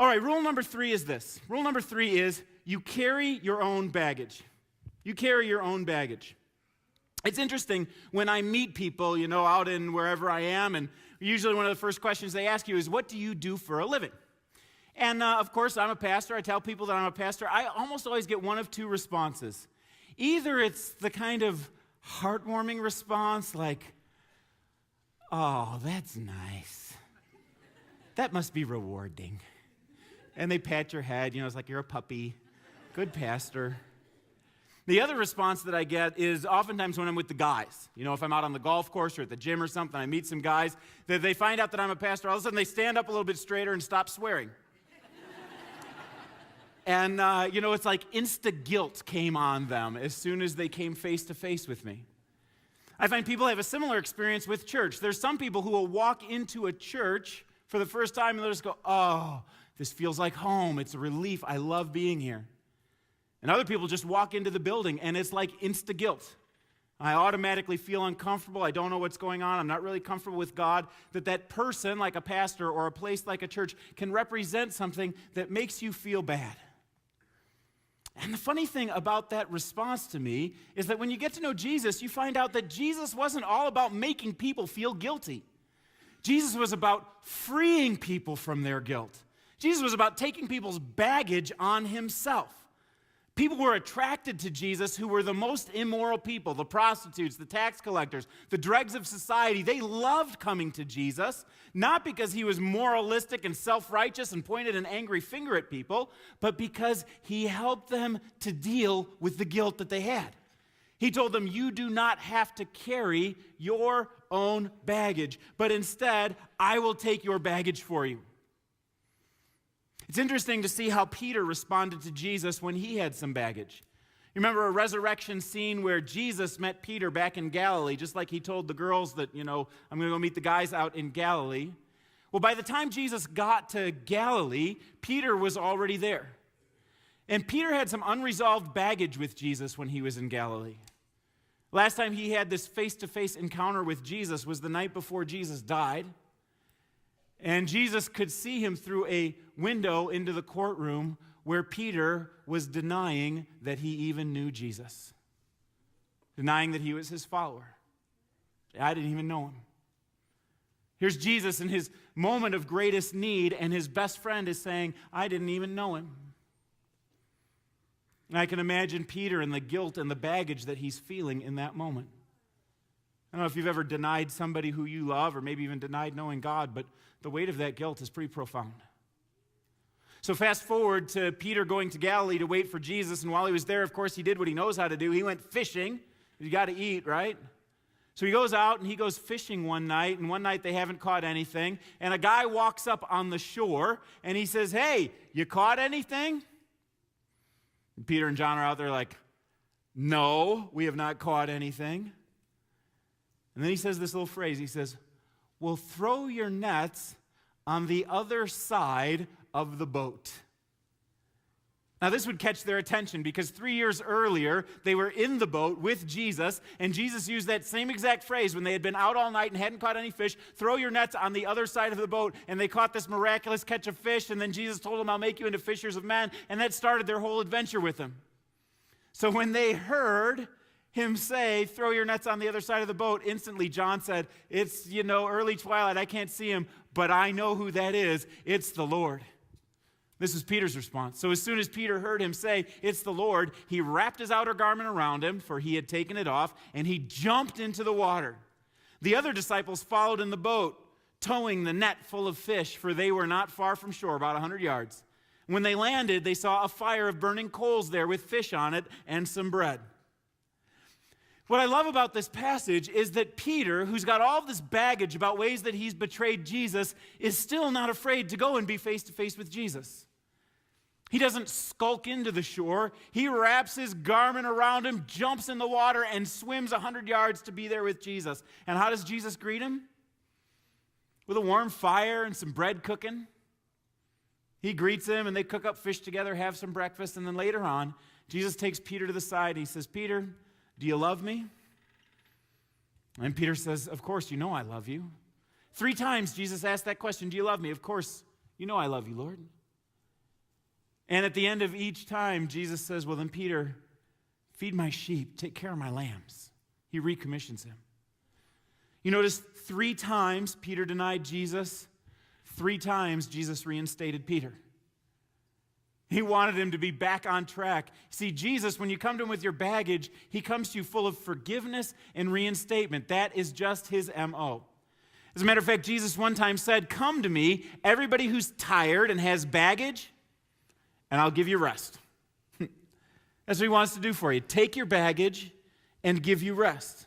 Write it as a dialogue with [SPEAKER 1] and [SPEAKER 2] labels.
[SPEAKER 1] All right, rule number 3 is this. Rule number 3 is you carry your own baggage. You carry your own baggage. It's interesting when I meet people, out in wherever I am, and usually one of the first questions they ask you is, what do you do for a living? And of course, I'm a pastor. I tell people that I'm a pastor. I almost always get one of two responses. Either it's the kind of heartwarming response like, oh, that's nice. That must be rewarding. And they pat your head, it's like you're a puppy. Good pastor. The other response that I get is oftentimes when I'm with the guys. If I'm out on the golf course or at the gym or something, I meet some guys, that they find out that I'm a pastor, all of a sudden they stand up a little bit straighter and stop swearing. And, it's like insta-guilt came on them as soon as they came face to face with me. I find people have a similar experience with church. There's some people who will walk into a church for the first time and they'll just go, oh, this feels like home. It's a relief. I love being here. And other people just walk into the building and it's like insta-guilt. I automatically feel uncomfortable. I don't know what's going on. I'm not really comfortable with God. That person, like a pastor or a place like a church, can represent something that makes you feel bad. And the funny thing about that response to me is that when you get to know Jesus, you find out that Jesus wasn't all about making people feel guilty. Jesus was about freeing people from their guilt. Jesus was about taking people's baggage on himself. People were attracted to Jesus who were the most immoral people, the prostitutes, the tax collectors, the dregs of society. They loved coming to Jesus, not because he was moralistic and self-righteous and pointed an angry finger at people, but because he helped them to deal with the guilt that they had. He told them, you do not have to carry your own baggage, but instead, I will take your baggage for you. It's interesting to see how Peter responded to Jesus when he had some baggage. You remember a resurrection scene where Jesus met Peter back in Galilee, just like he told the girls that, I'm going to go meet the guys out in Galilee. Well, by the time Jesus got to Galilee, Peter was already there. And Peter had some unresolved baggage with Jesus when he was in Galilee. Last time he had this face-to-face encounter with Jesus was the night before Jesus died. And Jesus could see him through a window into the courtroom where Peter was denying that he even knew Jesus, denying that he was his follower. I didn't even know him. Here's Jesus in his moment of greatest need, and his best friend is saying, I didn't even know him. And I can imagine Peter and the guilt and the baggage that he's feeling in that moment. I don't know if you've ever denied somebody who you love or maybe even denied knowing God, but the weight of that guilt is pretty profound. So fast forward to Peter going to Galilee to wait for Jesus, and while he was there, of course, he did what he knows how to do. He went fishing. You got to eat, right? So he goes out and he goes fishing one night, and one night they haven't caught anything, and a guy walks up on the shore, and he says, hey, you caught anything? And Peter and John are out there like, no, we have not caught anything. And then he says this little phrase. He says, well, throw your nets on the other side of the boat. Now, this would catch their attention because 3 years earlier, they were in the boat with Jesus, and Jesus used that same exact phrase when they had been out all night and hadn't caught any fish. Throw your nets on the other side of the boat, and they caught this miraculous catch of fish, and then Jesus told them, I'll make you into fishers of men, and that started their whole adventure with him. So when they heard him say, throw your nets on the other side of the boat, instantly John said, it's, early twilight, I can't see him, but I know who that is. It's the Lord. This is Peter's response. So as soon as Peter heard him say, it's the Lord, he wrapped his outer garment around him, for he had taken it off, and he jumped into the water. The other disciples followed in the boat, towing the net full of fish, for they were not far from shore, about 100 yards. When they landed, they saw a fire of burning coals there with fish on it and some bread. What I love about this passage is that Peter, who's got all this baggage about ways that he's betrayed Jesus, is still not afraid to go and be face to face with Jesus. He doesn't skulk into the shore. He wraps his garment around him, jumps in the water, and swims 100 yards to be there with Jesus. And how does Jesus greet him? With a warm fire and some bread cooking. He greets him, and they cook up fish together, have some breakfast, and then later on, Jesus takes Peter to the side. He says, Peter, do you love me? And Peter says, of course, you know I love you. 3 times Jesus asked that question, do you love me? Of course, you know I love you, Lord. And at the end of each time, Jesus says, well, then Peter, feed my sheep, take care of my lambs. He recommissions him. You notice 3 times Peter denied Jesus. 3 times Jesus reinstated Peter. He wanted him to be back on track. See, Jesus, when you come to him with your baggage, he comes to you full of forgiveness and reinstatement. That is just his M.O. As a matter of fact, Jesus one time said, come to me, everybody who's tired and has baggage, and I'll give you rest. That's what he wants to do for you. Take your baggage and give you rest.